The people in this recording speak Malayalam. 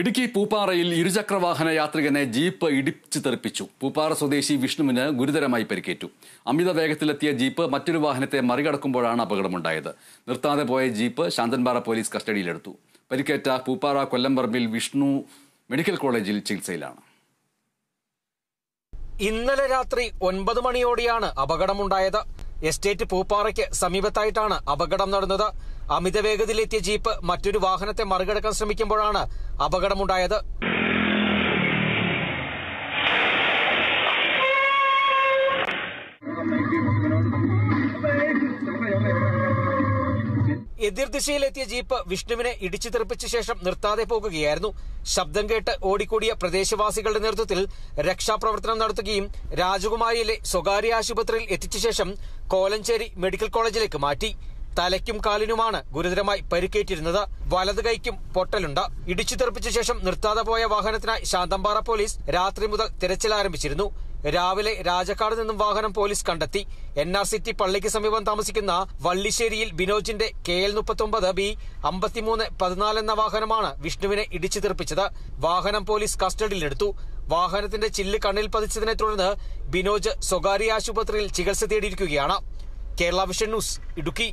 ഇടുക്കി പൂപ്പാറയിൽ ഇരുചക്രവാഹന യാത്രികനെ ജീപ്പ് ഇടിച്ചു തെറിപ്പിച്ചു. പൂപ്പാറ സ്വദേശി വിഷ്ണുവിന് ഗുരുതരമായി പരിക്കേറ്റു. അമിത വേഗത്തിലെത്തിയ ജീപ്പ് മറ്റൊരു വാഹനത്തെ മറികടക്കുമ്പോഴാണ് അപകടമുണ്ടായത്. നിർത്താതെ പോയ ജീപ്പ് ശാന്തൻപാറ പോലീസ് കസ്റ്റഡിയിലെടുത്തു. പരിക്കേറ്റ പൂപ്പാറ കൊല്ലംപറമ്പിൽ വിഷ്ണു മെഡിക്കൽ കോളേജിൽ ചികിത്സയിലാണ്. ഇന്നലെ രാത്രി 9 മണിയോടെയാണ് അപകടമുണ്ടായത്. എസ്റ്റേറ്റ് പൂപ്പാറയ്ക്ക് സമീപത്തായിട്ടാണ് അപകടം നടന്നത്. അമിത വേഗതയിലെത്തിയ ജീപ്പ് മറ്റൊരു വാഹനത്തെ മറികടക്കാൻ ശ്രമിക്കുമ്പോഴാണ് അപകടമുണ്ടായത്. എതിർദിശയിലെത്തിയ ജീപ്പ് വിഷ്ണുവിനെ ഇടിച്ചു തെറിപ്പിച്ച ശേഷം നിർത്താതെ പോകുകയായിരുന്നു. ശബ്ദം കേട്ട് ഓടിക്കൂടിയ പ്രദേശവാസികളുടെ നേതൃത്വത്തിൽ രക്ഷാപ്രവർത്തനം നടത്തുകയും രാജകുമാരിയിലെ സ്വകാര്യ ആശുപത്രിയിൽ എത്തിച്ച ശേഷം കോലഞ്ചേരി മെഡിക്കൽ കോളേജിലേക്ക് മാറ്റി. തലയ്ക്കും കാലിനുമാണ് ഗുരുതരമായി പരിക്കേറ്റിരുന്നത്. വലത് കൈക്കും പൊട്ടലുണ്ട്. ഇടിച്ചു തെറിപ്പിച്ച ശേഷം നിർത്താതെ പോയ വാഹനത്തിനായി ശാന്തൻപാറ പോലീസ് രാത്രി മുതൽ തിരച്ചിൽ ആരംഭിച്ചിരുന്നു. രാവിലെ രാജക്കാട് നിന്നും വാഹനം പോലീസ് കണ്ടെത്തി. NR സിറ്റി പള്ളിക്ക് സമീപം താമസിക്കുന്ന വള്ളിശ്ശേരിയിൽ ബിനോജിന്റെ KL39B 5314 എന്ന വാഹനമാണ് വിഷ്ണുവിനെ ഇടിച്ചു തെറിപ്പിച്ചത്. വാഹനം പോലീസ് കസ്റ്റഡിയിലെടുത്തു. വാഹനത്തിന്റെ ചില്ല് കണ്ണിൽ പതിച്ചതിനെ തുടർന്ന് ബിനോജ് സ്വകാര്യ ആശുപത്രിയിൽ ചികിത്സ തേടിയിരിക്കുകയാണ്. Kerala vision news, Idukki.